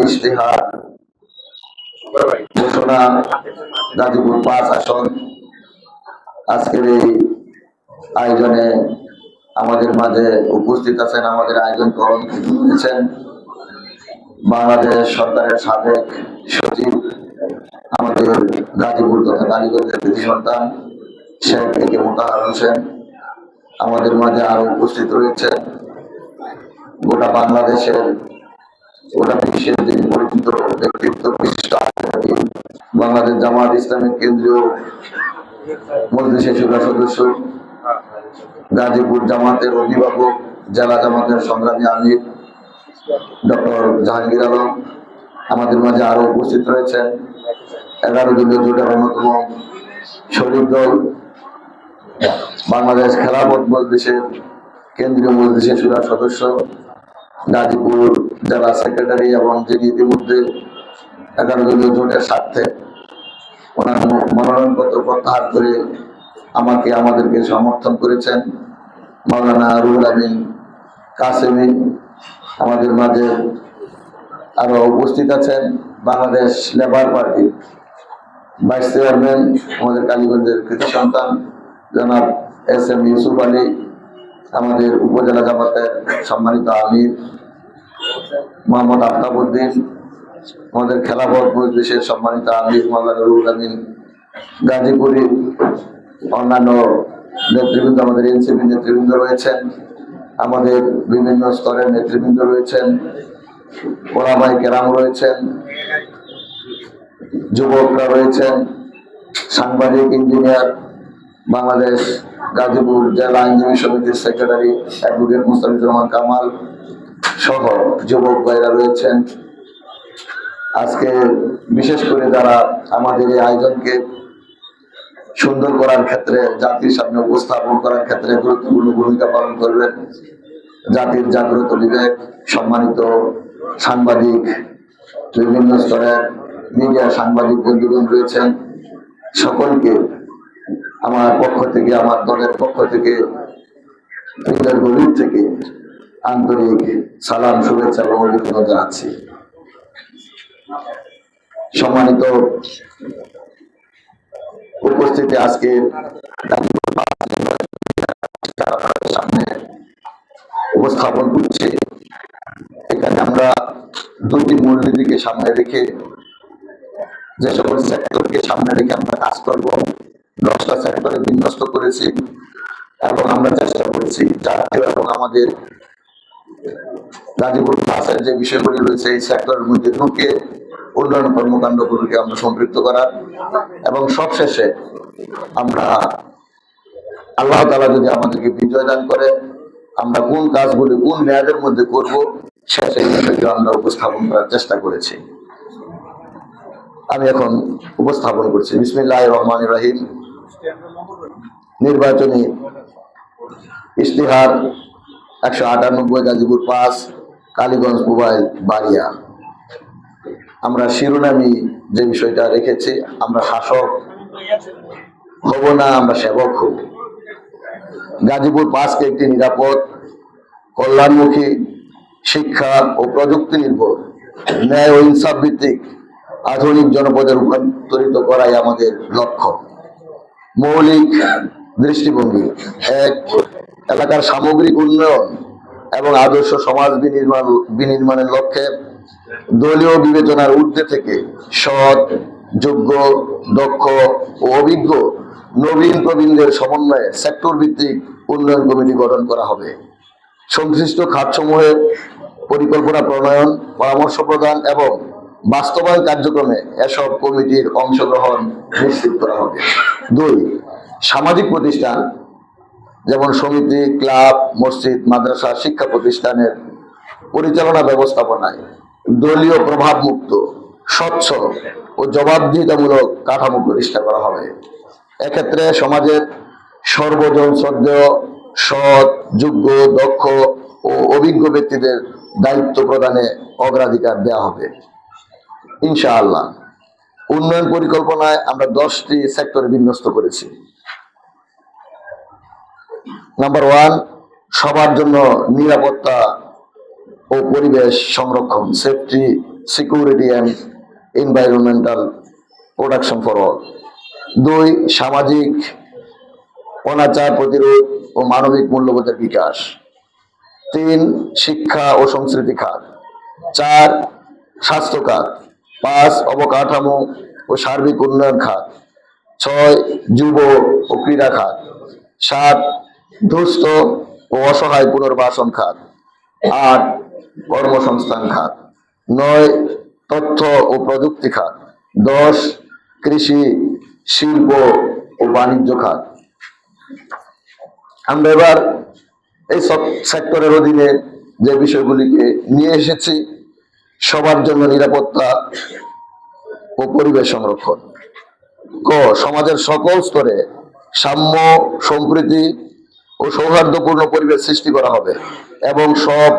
ইশতেহার ঘোষণা গাজীপুর 5 আসন। আজকের এই আয়োজনে আমাদের মাঝে উপস্থিত আছেন, আমাদের আয়োজনকে অলঙ্কৃত করেছেন বাংলাদেশ সরকারের সাবেক সচিব, আমাদের গাজীপুর তথা কালীগঞ্জের কৃতি সন্তান শেখ একে মোতাহার হোসেন। আমাদের মাঝে আরো উপস্থিত রয়েছে গোটা বাংলাদেশের, গোটা বিশ্বের যিনি পরিচিত ব্যক্তিত্ব, বিশিষ্ট বাংলাদেশ জামাত ইসলামের কেন্দ্রীয় মজলিসের শুরা সদস্য, গাজীপুর জামাতের অভিভাবক, জেলা জামাতের সংগ্রামী আমির ডক্টর জাহাঙ্গীর আলম। আমাদের মাঝে আরো উপস্থিত রয়েছেন 11 দলীয় জোটের অন্যতম শরিক দল বাংলাদেশ খেলাফত মজলিসের কেন্দ্রীয় মজলিসের শুরা সদস্য, গাজীপুর জেলা সেক্রেটারি, এবং যিনি ইতিমধ্যে 11 দলীয় জোটের স্বার্থে ওনার মনোনয়নপত্র প্রত্যাহার করে আমাদেরকে সমর্থন করেছেন, মাওলানা রুহুল আমিন কাসেমি। আমাদের মাঝে আরো উপস্থিত আছেন বাংলাদেশ লেবার পার্টির ভাইস চেয়ারম্যান, আমাদের কালীগঞ্জের কৃতি সন্তান জনাব SM ইউসুফ আলী, আমাদের উপজেলা জামাতের সম্মানিত আমির মোহাম্মদ আফতাবউদ্দিন, আমাদের খেলাফত মজলিসের সম্মানিত আমির মাওলানা রুহুল আমিন গাজীপুরি, অন্যান্য নেতৃবৃন্দ, আমাদের NCP নেতৃবৃন্দ রয়েছেন, আমাদের বিভিন্ন স্তরের নেতৃবৃন্দ রয়েছেন, ওলামায়ে কেরাম রয়েছেন, যুবকরা রয়েছেন, সাংবাদিক, ইঞ্জিনিয়ার, বাংলাদেশ গাজীপুর জেলা আইনজীবী সমিতির সেক্রেটারি অ্যাডভোকেট মুস্তাফিজুর রহমান কামাল সহ যুবক ভাইরা রয়েছেন। আজকে বিশেষ করে যারা আমাদের এই আয়োজনকে সুন্দর করার ক্ষেত্রে, জাতির সামনে উপস্থাপন করার ক্ষেত্রে গুরুত্বপূর্ণ ভূমিকা পালন করবেন, জাতির জাগ্রত বিবেক, সম্মানিত সাংবাদিক, বিভিন্ন স্তরের মিডিয়া সাংবাদিক বন্ধুগণ রয়েছেন, সকলকে আমার পক্ষ থেকে, আমার দলের পক্ষ থেকে, হৃদয়ের গভীর থেকে আন্তরিক সালাম, শুভেচ্ছা এবং অভিনন্দন জানাচ্ছি। সম্মানিত উপস্থিতি, আজকে সামনে উপস্থাপন করছি। এখানে আমরা দুটি মূলনীতিকে সামনে রেখে, যে সকল সেক্টরকে সামনে রেখে আমরা কাজ করব, 10টা সেক্টরে বিন্যস্ত করেছি এবং আমরা চেষ্টা করেছি জাতীয় এবং আমাদের গাজীপুর ক্লাসের যে বিষয়গুলি রয়েছে এই সেক্টরের মধ্যে ঢুকে উন্নয়ন কর্মকাণ্ডগুলোকে আমরা সম্পৃক্ত করার, এবং সবশেষে আমরা আল্লাহ তাআলা যদি আমাদেরকে বিজয় দান করে আমরা কোন কাজগুলি কোন মেয়াদের মধ্যে করব সেই বিষয়টি আমরা উপস্থাপন করার চেষ্টা করেছি। আমি এখন উপস্থাপন করছি। বিসমিল্লাহির রহমানির রহিম। নির্বাচনী ইশতেহার 198 গাজীপুর 5 কালীগঞ্জ মোবাইল বাড়িয়া। আমরা শিরোনামী যে বিষয়টা রেখেছি, আমরা শাসক হব না, আমরা সেবক হব। গাজীপুর 5কে একটি নিরাপদ, কল্যাণমুখী, শিক্ষা ও প্রযুক্তি নির্ভর, ন্যায় ও ইনসাফ ভিত্তিক আধুনিক জনপদে রূপান্তরিত করাই আমাদের লক্ষ্য। মৌলিক দৃষ্টিভঙ্গি: 1. এলাকার সামগ্রিক উন্নয়ন এবং আদর্শ সমাজ বিনির্মাণের লক্ষ্যে দলীয় বিবেচনার ঊর্ধ্বে থেকে সৎ, যোগ্য, দক্ষ ও অভিজ্ঞ নবীন প্রবীণদের সমন্বয়ে সেক্টর ভিত্তিক উন্নয়ন কমিটি গঠন করা হবে। সংশ্লিষ্ট খাতসমূহের পরিকল্পনা প্রণয়ন, পরামর্শ প্রদান এবং বাস্তবায়ন কার্যক্রমে এসব কমিটির অংশগ্রহণ নিশ্চিত করা হবে। 2. সামাজিক প্রতিষ্ঠান যেমন সমিতি, ক্লাব, মসজিদ, মাদ্রাসা, শিক্ষা প্রতিষ্ঠানের পরিচালনা ব্যবস্থাপনায় দলীয় প্রভাবমুক্ত, স্বচ্ছ ও জবাবদিহিতামূলক কাঠামো প্রতিষ্ঠা করা হবে। এক্ষেত্রে সমাজের সর্বজন শ্রদ্ধেয়, সৎ, যোগ্য, দক্ষ ও অভিজ্ঞ ব্যক্তিদের দায়িত্ব প্রদানে অগ্রাধিকার দেওয়া হবে ইনশাআল্লাহ। উন্নয়ন পরিকল্পনায় আমরা 10টি সেক্টরে বিন্যস্ত করেছি। নাম্বার 1, সবার জন্য নিরাপত্তা ও পরিবেশ সংরক্ষণ, safety security and environmental protection for all. 2, সামাজিক অনাচার প্রতিরোধ ও মানবিক মূল্যবোধের বিকাশ। 3, শিক্ষা ও সংস্কৃতি খাত। 4, স্বাস্থ্য খাত। 5, অবকাঠামো ও সার্বিক উন্নয়ন খাত। 6, যুব ও ক্রীড়া খাত। 7, দুস্থ ও অসহায় পুনর্বাসন খাত। 8, কর্মসংস্থান খাত। 9, তথ্য ও প্রযুক্তি খাত। 10, কৃষি, শিল্প ও বাণিজ্য খাত। আমরা এবার এই সব সেক্টরের অধীনে যে বিষয়গুলিকে নিয়ে এসেছি, সবার জন্য নিরাপত্তা ও পরিবেশ সংরক্ষণ। ক, সমাজের সকল স্তরে সাম্য, সম্প্রীতি ও সৌহার্দ্যপূর্ণ পরিবেশ সৃষ্টি করা হবে এবং সব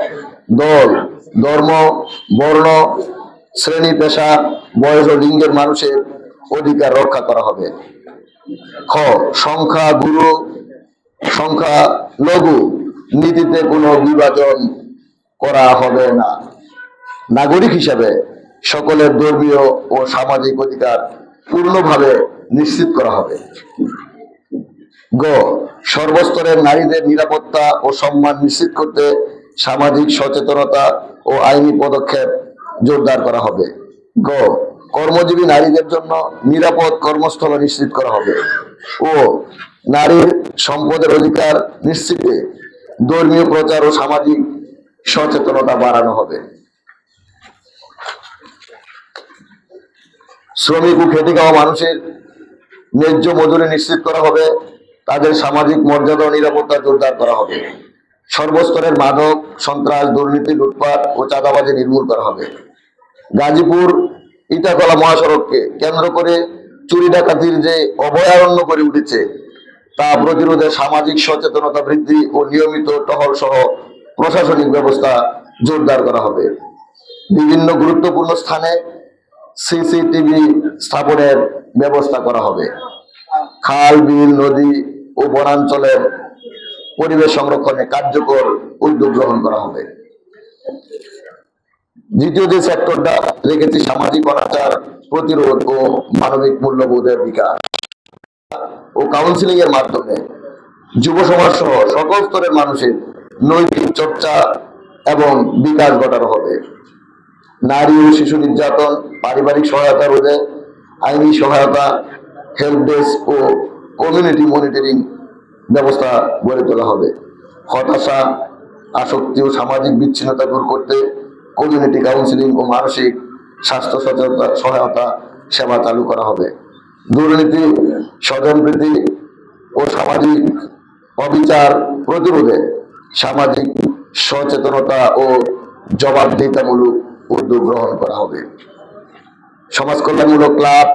দল, ধর্ম, বর্ণ, শ্রেণী, পেশা, বয়স ও লিঙ্গের মানুষের অধিকার রক্ষা করা হবে। খ, সংখ্যা লঘু নীতিতে কোনো বিভাজন করা হবে না। নাগরিক হিসাবে সকলের ধর্মীয় ও সামাজিক অধিকার পূর্ণভাবে নিশ্চিত করা হবে। গ, সর্বস্তরের নারীদের নিরাপত্তা ও সম্মান নিশ্চিত করতে সামাজিক সচেতনতা ও আইনি পদক্ষেপ জোরদার করা হবে। গ, কর্মজীবী নারীদের জন্য নিরাপদ কর্মস্থল নিশ্চিত করা হবে ও নারীর সম্পদের অধিকার নিশ্চিতে ধর্মীয় প্রচার ও সামাজিক সচেতনতা বাড়ানো হবে। শ্রমিক ও খেটে খাওয়া মানুষের ন্যায্য মজুরি নিশ্চিত করা হবে, তাদের সামাজিক মর্যাদা ও নিরাপত্তা জোরদার করা হবে। সর্বস্তরের মাদক, সন্ত্রাস, দুর্নীতি, লুটপাট ও চাঁদাবাজি নির্মূল করা হবে। গাজীপুর ইটাখলা মহাসড়ককে কেন্দ্র করে চুরি ডাকাতির যে অভয়ারণ্য করে উঠেছে তা প্রতিরোধে সামাজিক সচেতনতা বৃদ্ধি ও নিয়মিত টহল সহ প্রশাসনিক ব্যবস্থা জোরদার করা হবে। বিভিন্ন গুরুত্বপূর্ণ স্থানে সিসিটিভি স্থাপনের ব্যবস্থা করা হবে। খাল, বিল, নদী ও বনাঞ্চলের পরিবেশ সংরক্ষণে কার্যকর উদ্যোগ গ্রহণ করা হবে। দ্বিতীয় যে সেক্টরটা রেখেছি, সামাজিক অনাচার প্রতিরোধ ও মানবিক মূল্যবোধের বিকাশ ও কাউন্সিলিং এর মাধ্যমে যুব সমাজ সহ সকল স্তরের মানুষের নৈতিক চর্চা এবং বিকাশ ঘটানো হবে। নারী ও শিশু নির্যাতন, পারিবারিক সহায়তা রোধে আইনি সহায়তা, হেল্প ডেস্ক ও কমিউনিটি মনিটরিং ব্যবস্থা গড়ে তোলা হবে। হতাশা, আসক্তি ও সামাজিক বিচ্ছিন্নতা দূর করতে কমিউনিটি কাউন্সিলিং ও মানসিক স্বাস্থ্য সহায়তা সেবা চালু করা হবে। দুর্নীতি, স্বজনপ্রীতি ও সামাজিক অবিচার প্রতিরোধে সামাজিক সচেতনতা ও জবাবদিহিতামূলক উদ্যোগ গ্রহণ করা হবে। সমাজ কল্যাণমূলক ক্লাব,